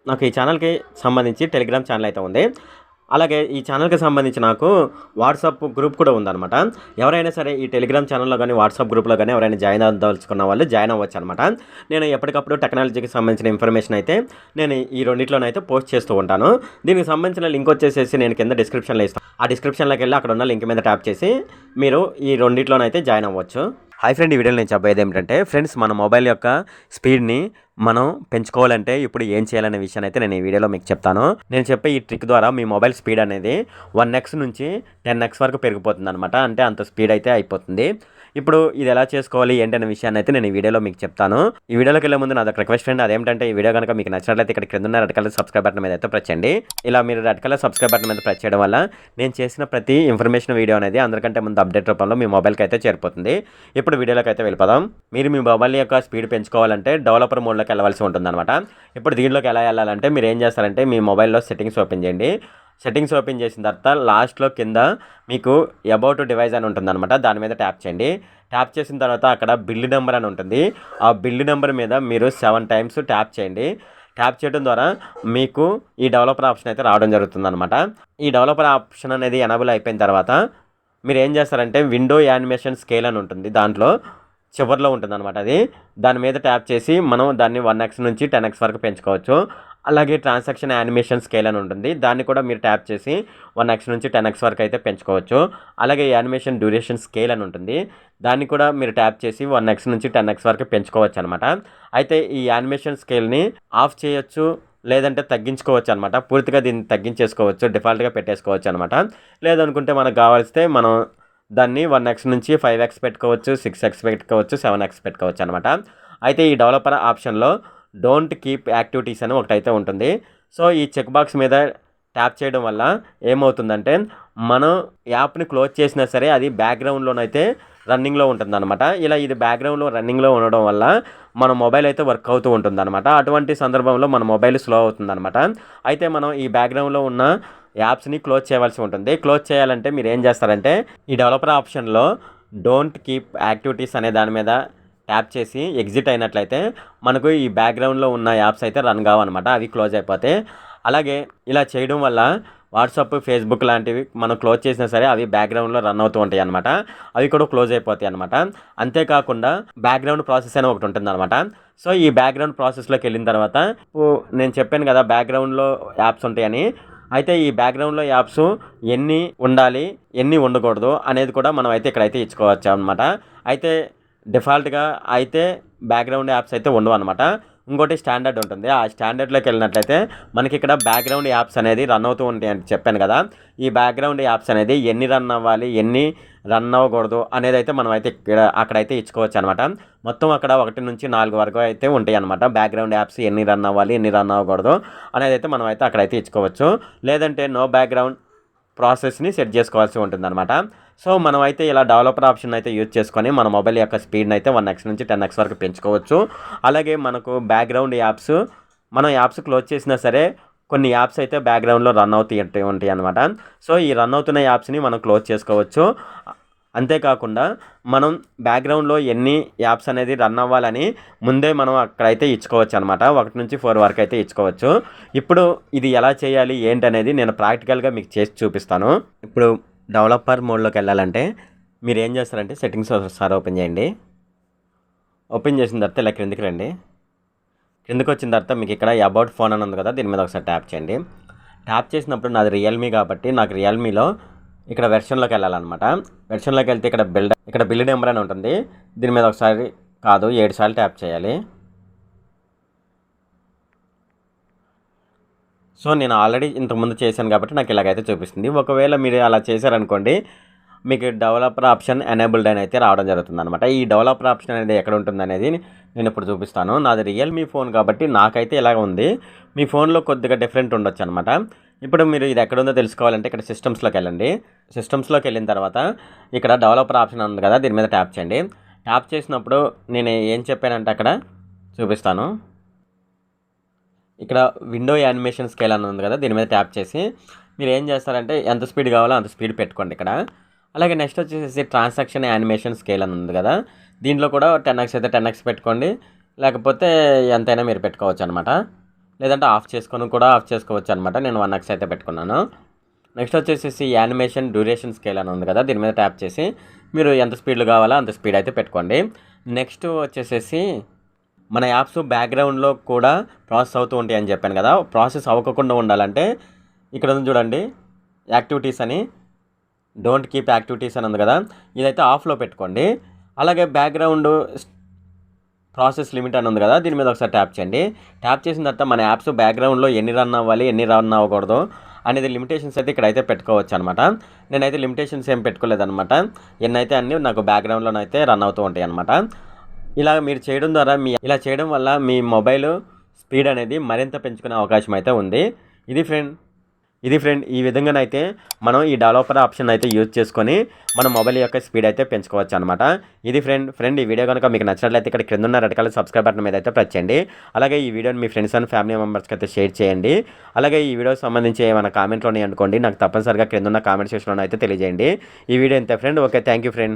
నాకు ఈ ఛానల్కి సంబంధించి టెలిగ్రామ్ ఛానల్ అయితే ఉంది. అలాగే ఈ ఛానల్కి సంబంధించి నాకు వాట్సాప్ గ్రూప్ కూడా ఉందన్నమాట. ఎవరైనా సరే ఈ టెలిగ్రామ్ ఛానల్లో కానీ వాట్సాప్ గ్రూప్లో కానీ ఎవరైనా జాయిన్ అవ్వదలుచుకున్న వాళ్ళు జాయిన్ అవ్వచ్చు అనమాట. నేను ఎప్పటికప్పుడు టెక్నాలజీకి సంబంధించిన ఇన్ఫర్మేషన్ అయితే నేను ఈ రెండిట్లోనైతే పోస్ట్ చేస్తూ ఉంటాను. దీనికి సంబంధించిన లింక్ వచ్చేసేసి నేను కింద డిస్క్రిప్షన్లో ఇస్తాను. ఆ డిస్క్రిప్షన్లోకి వెళ్ళి అక్కడ ఉన్న లింక్ మీద ట్యాప్ చేసి మీరు ఈ రెండిట్లోనైతే జాయిన్ అవ్వచ్చు. హాయ్ ఫ్రెండ్, ఈ వీడియోలో నేను చెప్పేది ఏమిటంటే ఫ్రెండ్స్, మన మొబైల్ యొక్క స్పీడ్ని మనం పెంచుకోవాలంటే ఇప్పుడు ఏం చేయాలనే విషయాన్ని అయితే నేను ఈ వీడియోలో మీకు చెప్తాను. నేను చెప్పే ఈ ట్రిక్ ద్వారా మీ మొబైల్ స్పీడ్ అనేది 1x నుంచి 10x వరకు పెరిగిపోతుంది అనమాట. అంటే అంత స్పీడ్ అయితే అయిపోతుంది. ఇప్పుడు ఇది ఎలా చేసుకోవాలి ఏంటనే విషయాన్ని అయితే నేను ఈ వీడియోలో మీకు చెప్తాను. ఈ వీడియోలోకి వెళ్ళే ముందు నాది ఒక రిక్వెస్ట్ ఫ్రెండ్, అదేంటంటే ఈ వీడియో కనుక మీకు నచ్చినట్లయితే ఇక్కడ కింద ఉన్న రెడ్ కలర్ సబ్స్క్రైబ్ బటన్ మీద అయితే ప్రెస్ చేయండి. ఇలా మీరు రెడ్ కలర్ సబ్స్క్రైబ్ బటన్ మీద ప్రెస్ చేయడం వల్ల నేను చేసిన ప్రతి ఇన్ఫర్మేషన్ వీడియో అనేది అందరికంటే ముందు అప్డేట్ రూపంలో మీ మొబైల్కి అయితే చేరిపోతుంది. ఇప్పుడు వీడియోలోకి అయితే వెళ్ళిపోదాం. మీరు మీ మొబైల్ యొక్క స్పీడ్ పెంచుకోవాలంటే డెవలపర్ మోడ్లోకి వెళ్ళవలసి ఉంటుందన్నమాట. ఇప్పుడు దీంట్లోకి ఎలా వెళ్ళాలంటే మీరు ఏం చేస్తారంటే మీ మొబైల్లో సెట్టింగ్స్ ఓపెన్ చేయండి. సెట్టింగ్స్ ఓపెన్ చేసిన తర్వాత లాస్ట్లో కింద మీకు అబౌట్ డివైస్ అని ఉంటుందన్నమాట. దాని మీద ట్యాప్ చేయండి. ట్యాప్ చేసిన తర్వాత అక్కడ బిల్డ్ నెంబర్ అని ఉంటుంది. ఆ బిల్డ్ నెంబర్ మీద మీరు 7 టైమ్స్ ట్యాప్ చేయండి. ట్యాప్ చేయడం ద్వారా మీకు ఈ డెవలపర్ ఆప్షన్ అయితే రావడం జరుగుతుందన్నమాట. ఈ డెవలపర్ ఆప్షన్ అనేది ఎనేబుల్ అయిపోయిన తర్వాత మీరు ఏం చేస్తారంటే విండో యానిమేషన్ స్కేల్ అని ఉంటుంది. దాంట్లో చివరిలో ఉంటుందన్నమాట. అది దాని మీద ట్యాప్ చేసి మనం దాన్ని 1x నుంచి 10x వరకు పెంచుకోవచ్చు. అలాగే ట్రాన్సాక్షన్ యానిమేషన్ స్కేల్ అని ఉంటుంది. దాన్ని కూడా మీరు ట్యాప్ చేసి 1x నుంచి 10x వరకు అయితే పెంచుకోవచ్చు. అలాగే యానిమేషన్ డ్యూరేషన్ స్కేల్ అని ఉంటుంది. దాన్ని కూడా మీరు ట్యాప్ చేసి 1x నుంచి 10x వరకు పెంచుకోవచ్చు అనమాట. అయితే ఈ యానిమేషన్ స్కేల్ని ఆఫ్ చేయొచ్చు, లేదంటే తగ్గించుకోవచ్చు అనమాట. పూర్తిగా దీన్ని తగ్గించేసుకోవచ్చు, డిఫాల్ట్గా పెట్టేసుకోవచ్చు అనమాట. లేదనుకుంటే మనకు కావాల్స్తే మనం దాన్ని 1x నుంచి 5x పెట్టుకోవచ్చు, 6x పెట్టుకోవచ్చు, 7x పెట్టుకోవచ్చు అనమాట. అయితే ఈ డెవలపర్ ఆప్షన్లో డోంట్ కీప్ యాక్టివిటీస్ అని ఒకటైతే ఉంటుంది. సో ఈ చెక్ బాక్స్ మీద ట్యాప్ చేయడం వల్ల ఏమవుతుందంటే మనం యాప్ని క్లోజ్ చేసినా సరే అది బ్యాక్గ్రౌండ్లోనైతే రన్నింగ్లో ఉంటుందన్నమాట. ఇలా ఇది బ్యాక్గ్రౌండ్లో రన్నింగ్లో ఉండడం వల్ల మన మొబైల్ అయితే వర్క్ అవుతూ ఉంటుందన్నమాట. అటువంటి సందర్భంలో మన మొబైల్ స్లో అవుతుందన్నమాట. అయితే మనం ఈ బ్యాక్గ్రౌండ్లో ఉన్న యాప్స్ని క్లోజ్ చేయవలసి ఉంటుంది. క్లోజ్ చేయాలంటే మీరు ఏం చేస్తారంటే ఈ డెవలపర్ ఆప్షన్లో డోంట్ కీప్ యాక్టివిటీస్ అనే దాని మీద ట్యాప్ చేసి ఎగ్జిట్ అయినట్లయితే మనకు ఈ బ్యాక్గ్రౌండ్లో ఉన్న యాప్స్ అయితే రన్ కావన్నమాట. అవి క్లోజ్ అయిపోతాయి. అలాగే ఇలా చేయడం వల్ల వాట్సాప్, ఫేస్బుక్ లాంటివి మనం క్లోజ్ చేసినా సరే అవి బ్యాక్గ్రౌండ్లో రన్ అవుతూ ఉంటాయి అనమాట. అవి కూడా క్లోజ్ అయిపోతాయి అనమాట. అంతేకాకుండా బ్యాక్గ్రౌండ్ ప్రాసెస్ అని ఒకటి ఉంటుంది అనమాట. సో ఈ బ్యాక్గ్రౌండ్ ప్రాసెస్లోకి వెళ్ళిన తర్వాత నేను చెప్పాను కదా బ్యాక్గ్రౌండ్లో యాప్స్ ఉంటాయని. అయితే ఈ బ్యాక్గ్రౌండ్లో యాప్స్ ఎన్ని ఉండాలి, ఎన్ని ఉండకూడదు అనేది కూడా మనం అయితే ఇక్కడైతే ఇచ్చుకోవచ్చు అనమాట. అయితే డిఫాల్ట్గా అయితే బ్యాక్గ్రౌండ్ యాప్స్ అయితే ఉండవు అనమాట. ఇంకోటి స్టాండర్డ్ ఉంటుంది. ఆ స్టాండర్డ్లోకి వెళ్ళినట్లయితే మనకి ఇక్కడ బ్యాక్గ్రౌండ్ యాప్స్ అనేది రన్ అవుతూ ఉంటాయి అని చెప్పాను కదా. ఈ బ్యాక్గ్రౌండ్ యాప్స్ అనేది ఎన్ని రన్ అవ్వాలి, ఎన్ని రన్ అవ్వకూడదు అనేది అయితే మనం అయితే అక్కడైతే ఇచ్చుకోవచ్చు అనమాట. మొత్తం అక్కడ 1 నుంచి 4 వరకు అయితే ఉంటాయి అనమాట. బ్యాక్గ్రౌండ్ యాప్స్ ఎన్ని రన్ అవ్వాలి, ఎన్ని రన్ అవ్వకూడదు అనేది అయితే మనం అయితే అక్కడైతే ఇచ్చుకోవచ్చు. లేదంటే నో బ్యాక్గ్రౌండ్ ప్రాసెస్ని సెట్ చేసుకోవాల్సి ఉంటుందన్నమాట. సో మనం అయితే ఇలా డెవలపర్ ఆప్షన్ అయితే యూజ్ చేసుకొని మన మొబైల్ యొక్క స్పీడ్ని అయితే 1x నుంచి 10x వరకు పెంచుకోవచ్చు. అలాగే మనకు బ్యాక్గ్రౌండ్ యాప్స్ మనం యాప్స్ క్లోజ్ చేసినా సరే కొన్ని యాప్స్ అయితే బ్యాక్గ్రౌండ్లో రన్ అవుతూ ఉంటాయి అనమాట. సో ఈ రన్ అవుతున్న యాప్స్ని మనం క్లోజ్ చేసుకోవచ్చు. అంతేకాకుండా మనం బ్యాక్గ్రౌండ్లో ఎన్ని యాప్స్ అనేది రన్ అవ్వాలని ముందే మనం అక్కడైతే ఇచ్చుకోవచ్చు అనమాట. 1 నుంచి 4 వరకు అయితే ఇచ్చుకోవచ్చు. ఇప్పుడు ఇది ఎలా చేయాలి ఏంటనేది నేను ప్రాక్టికల్గా మీకు చేసి చూపిస్తాను. ఇప్పుడు డెవలపర్ మోడ్లోకి వెళ్ళాలంటే మీరు ఏం చేస్తారంటే సెట్టింగ్స్ ఒకసారి ఓపెన్ చేయండి. ఓపెన్ చేసిన తర్వాత ఇలా క్రిందికి రండి. క్రిందికి వచ్చిన తర్వాత మీకు ఇక్కడ అబౌట్ ఫోన్ అని ఉంది కదా, దీని మీద ఒకసారి ట్యాప్ చేయండి. ట్యాప్ చేసినప్పుడు నాది రియల్మీ కాబట్టి నాకు రియల్మీలో ఇక్కడ వెర్షన్లోకి వెళ్ళాలన్నమాట. వెర్షన్లోకి వెళ్తే ఇక్కడ బిల్డ్ నెంబర్ అని ఉంటుంది. దీని మీద ఒకసారి కాదు 7 సార్లు ట్యాప్ చేయాలి. సో నేను ఆల్రెడీ ఇంతకుముందు చేశాను కాబట్టి నాకు ఇలాగైతే చూపిస్తుంది. ఒకవేళ మీరు అలా చేశారనుకోండి మీకు డెవలపర్ ఆప్షన్ ఎనేబుల్డ్ అని అయితే రావడం జరుగుతుంది అనమాట. ఈ డెవలపర్ ఆప్షన్ అనేది ఎక్కడ ఉంటుంది అనేది నేను ఇప్పుడు చూపిస్తాను. నాది రియల్మీ ఫోన్ కాబట్టి నాకైతే ఇలాగ ఉంది. మీ ఫోన్లో కొద్దిగా డిఫరెంట్ ఉండొచ్చు అనమాట. ఇప్పుడు మీరు ఇది ఎక్కడ ఉందో తెలుసుకోవాలంటే ఇక్కడ సిస్టమ్స్లోకి వెళ్ళండి. సిస్టమ్స్లోకి వెళ్ళిన తర్వాత ఇక్కడ డెవలపర్ ఆప్షన్ ఉంది కదా, దీని మీద ట్యాప్ చేయండి. ట్యాప్ చేసినప్పుడు నేను ఏం చెప్పానంటే అక్కడ చూపిస్తాను. ఇక్కడ విండో యానిమేషన్ స్కేల్ అని ఉంది కదా, దీని మీద ట్యాప్ చేసి మీరు ఏం చేస్తారంటే ఎంత స్పీడ్ కావాలో అంత స్పీడ్ పెట్టుకోండి ఇక్కడ. అలాగే నెక్స్ట్ వచ్చేసి ట్రాన్సాక్షన్ యానిమేషన్ స్కేల్ అని ఉంది కదా, దీంట్లో కూడా 10x అయితే 10x పెట్టుకోండి, లేకపోతే ఎంతైనా మీరు పెట్టుకోవచ్చు అనమాట. లేదంటే ఆఫ్ చేసుకొని కూడా ఆఫ్ చేసుకోవచ్చు అనమాట. నేను 1x అయితే పెట్టుకున్నాను. నెక్స్ట్ వచ్చేసేసి యానిమేషన్ డ్యూరేషన్ స్కేల్ అని ఉంది కదా, దీని మీద ట్యాప్ చేసి మీరు ఎంత స్పీడ్లో కావాలో అంత స్పీడ్ అయితే పెట్టుకోండి. నెక్స్ట్ వచ్చేసేసి మన యాప్స్ బ్యాక్గ్రౌండ్లో కూడా ప్రాసెస్ అవుతూ ఉంటాయి అని చెప్పాను కదా, ప్రాసెస్ అవ్వకుండా ఉండాలంటే ఇక్కడ ఉంది చూడండి, యాక్టివిటీస్ అని, డోంట్ కీప్ యాక్టివిటీస్ అని ఉంది కదా, ఇదైతే ఆఫ్లో పెట్టుకోండి. అలాగే బ్యాక్గ్రౌండ్ ప్రాసెస్ లిమిట్ అని ఉంది కదా, దీని మీద ఒకసారి ట్యాప్ చేయండి. ట్యాప్ చేసిన తర్వాత మన యాప్స్ బ్యాక్గ్రౌండ్లో ఎన్ని రన్ అవ్వాలి, ఎన్ని రన్ అవ్వకూడదు అనేది లిమిటేషన్స్ అయితే ఇక్కడైతే పెట్టుకోవచ్చు అనమాట. నేనైతే లిమిటేషన్స్ ఏం పెట్టుకోలేదనమాట. ఎన్నైతే అన్నీ నాకు బ్యాక్గ్రౌండ్లోనైతే రన్ అవుతూ ఉంటాయి అనమాట. ఇలా మీరు చేయడం ద్వారా ఇలా చేయడం వల్ల మీ మొబైల్ స్పీడ్ అనేది మరింత పెంచుకునే అవకాశం అయితే ఉంది. ఇది ఫ్రెండ్ ఈ విధంగానైతే మనం ఈ డెవలపర్ ఆప్షన్ అయితే యూజ్ చేసుకొని మన మొబైల్ యొక్క స్పీడ్ అయితే పెంచుకోవచ్చు అనమాట. ఇది ఫ్రెండ్ ఈ వీడియో కనుక మీకు నచ్చినట్లయితే ఇక్కడ క్రింద ఉన్న రెడ్ కలర్ సబ్స్క్రైబ్ బటన్ మీద అయితే ప్రెస్ చేయండి. అలాగే ఈ వీడియోని మీ ఫ్రెండ్స్ అండ్ ఫ్యామిలీ మెంబర్స్కి అయితే షేర్ చేయండి. అలాగే ఈ వీడియోకి సంబంధించి ఏమైనా కామెంట్లోనే అనుకోండి, నాకు తప్పనిసరిగా క్రింద ఉన్న కామెంట్ సెక్షన్లో అయితే తెలియజేయండి. ఈ వీడియో ఇంతే friend. Okay, thank you friend.